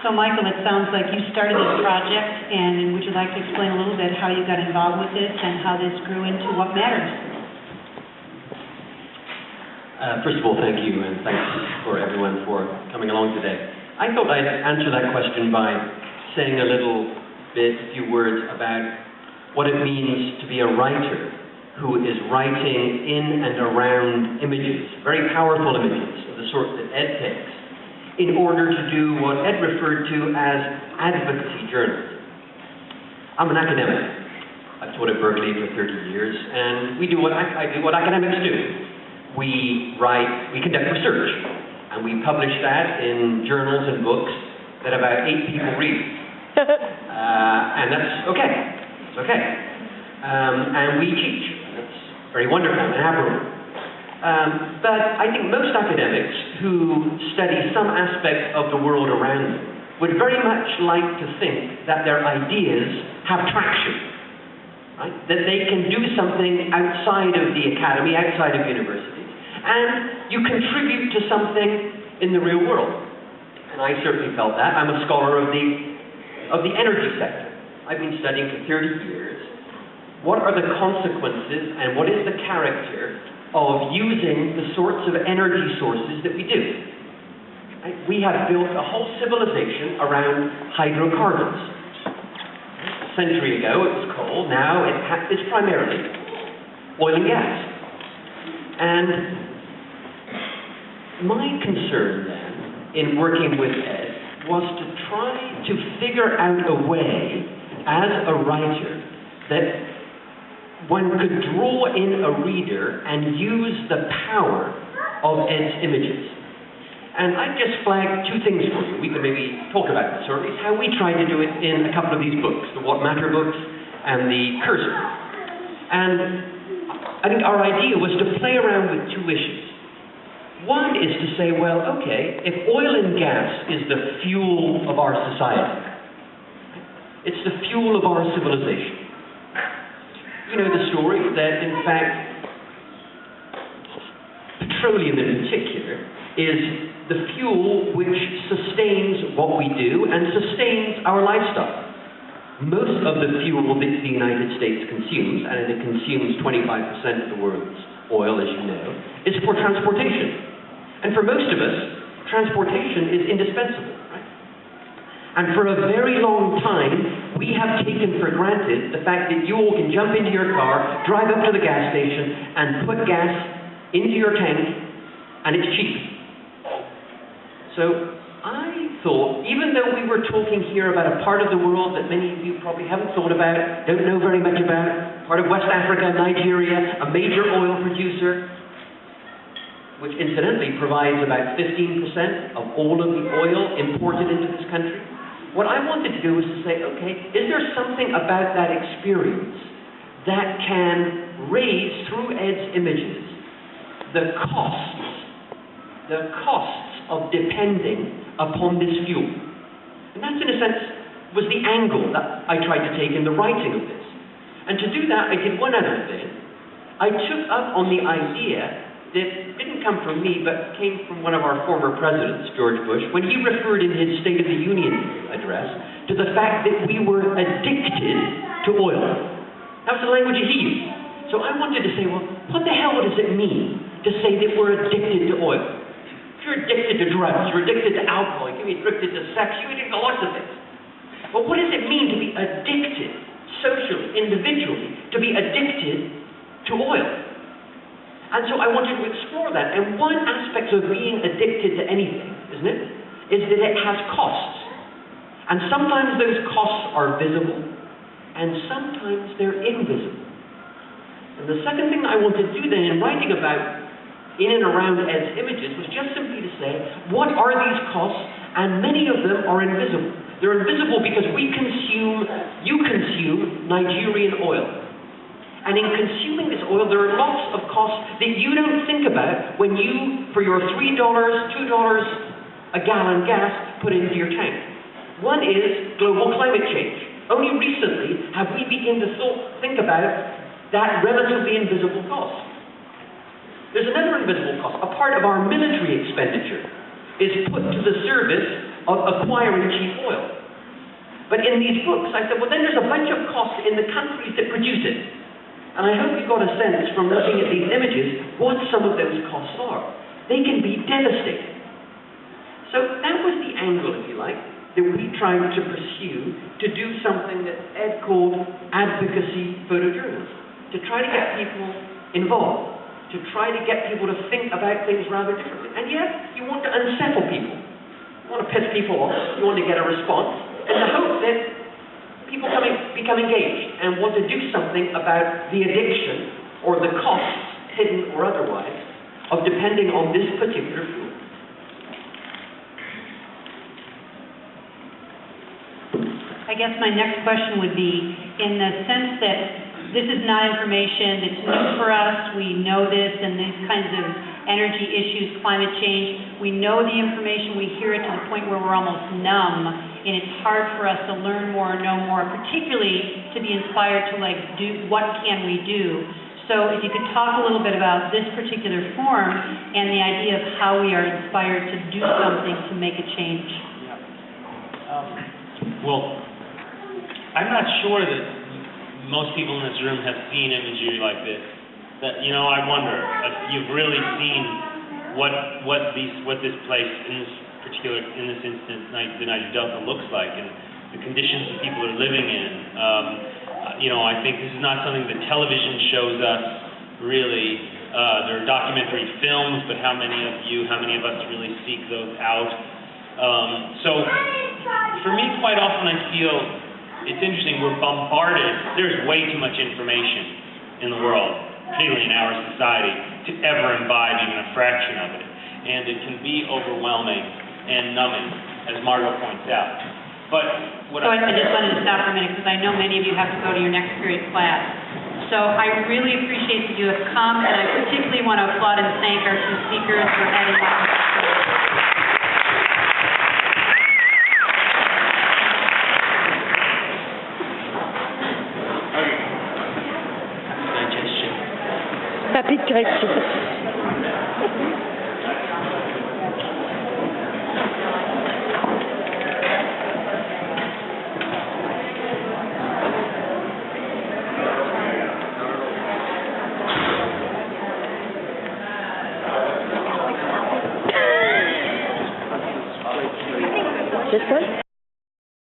So Michael, it sounds like you started this project, and would you like to explain a little bit how you got involved with this and how this grew into what matters? First of all, thank you, and thanks for everyone for coming along today. I thought I'd answer that question by saying a few words about what it means to be a writer who is writing in and around images, very powerful images of the sort that Ed takes, in order to do what Ed referred to as advocacy journalism. I'm an academic. I've taught at Berkeley for 30 years, and we do what I do what academics do. We write, we conduct research, and we publish that in journals and books that about 8 people read. And that's okay. It's okay. And we teach. That's very wonderful and admirable. But I think most academics who study some aspect of the world around them would very much like to think that their ideas have traction, right? That they can do something outside of the academy, outside of universities, and you contribute to something in the real world. And I certainly felt that. I'm a scholar of the energy sector. I've been studying for 30 years. What are the consequences and what is the character of using the sorts of energy sources that we do? Right? We have built a whole civilization around hydrocarbons. A century ago it was coal, now it's primarily oil and gas. And my concern then, in working with Ed, was to try to figure out a way, as a writer, that one could draw in a reader and use the power of Ed's images. And I've just flagged 2 things for you. We could maybe talk about this, or at least how we tried to do it in a couple of these books, the What Matter books and the Cursor. And I think our idea was to play around with 2 issues. One is to say, well, okay, if oil and gas is the fuel of our society, it's the fuel of our civilization. You know the story that, in fact, petroleum in particular is the fuel which sustains what we do and sustains our lifestyle. Most of the fuel that the United States consumes, and it consumes 25% of the world's oil, as you know, is for transportation. And for most of us, transportation is indispensable, right? And for a very long time, we have taken for granted the fact that you all can jump into your car, drive up to the gas station, and put gas into your tank, and it's cheap. So I thought, even though we were talking here about a part of the world that many of you probably haven't thought about, don't know very much about, part of West Africa, Nigeria, a major oil producer, which incidentally provides about 15% of all of the oil imported into this country. What I wanted to do was to say, okay, is there something about that experience that can raise, through Ed's images, the costs of depending upon this fuel? And that, in a sense, was the angle that I tried to take in the writing of this. And to do that, I did one other thing. I took up on the idea that didn't come from me, but came from one of our former presidents, George Bush, when he referred in his State of the Union address to the fact that we were addicted to oil. That was the language that he used. So I wanted to say, well, what the hell does it mean to say that we're addicted to oil? If you're addicted to drugs, you're addicted to alcohol, you can be addicted to sex, you're addicted to lots of things. But what does it mean to be addicted, socially, individually, to be addicted to oil? And so I wanted to explore that. And one aspect of being addicted to anything, isn't it, is that it has costs. And sometimes those costs are visible, and sometimes they're invisible. And the second thing I wanted to do then in writing about in and around Ed's images was just simply to say, what are these costs? And many of them are invisible. They're invisible because you consume Nigerian oil. And in consuming this oil, there are lots of costs that you don't think about when you, for your $3, $2 a gallon gas, put into your tank. One is global climate change. Only recently have we begun to think about that relatively invisible cost. There's another invisible cost. A part of our military expenditure is put to the service of acquiring cheap oil. But in these books, I said, well, then there's a bunch of costs in the countries that produce it. And I hope you got a sense from looking at these images what some of those costs are. They can be devastating. So that was the angle, if you like, that we tried to pursue to do something that Ed called advocacy photojournalism, to try to get people involved, to try to get people to think about things rather differently. And yes, you want to unsettle people. You want to piss people off, you want to get a response, and the hope that people become engaged and want to do something about the addiction or the costs, hidden or otherwise, of depending on this particular fuel. I guess my next question would be, in the sense that this is not information that's new for us, we know this, and these kinds of energy issues, climate change, we know the information, we hear it to the point where we're almost numb, and it's hard for us to learn more, know more, particularly to be inspired to do, what can we do? So if you could talk a little bit about this particular form and the idea of how we are inspired to do something to make a change. Well, I'm not sure that most people in this room have seen imagery like this. That, I wonder if you've really seen what this place in this instance, the Niger Delta looks like, and the conditions that people are living in. I think this is not something that television shows us, really. There are documentary films, but how many of us really seek those out? So, for me, quite often I feel it's interesting, we're bombarded, there's way too much information in the world, particularly in our society, to ever imbibe even a fraction of it. And it can be overwhelming and numbing, as Margot points out. But I just wanted to stop for a minute, because I know many of you have to go to your next period class. So I really appreciate that you have come, and I particularly want to applaud and thank our two speakers for adding up. Rapid correction.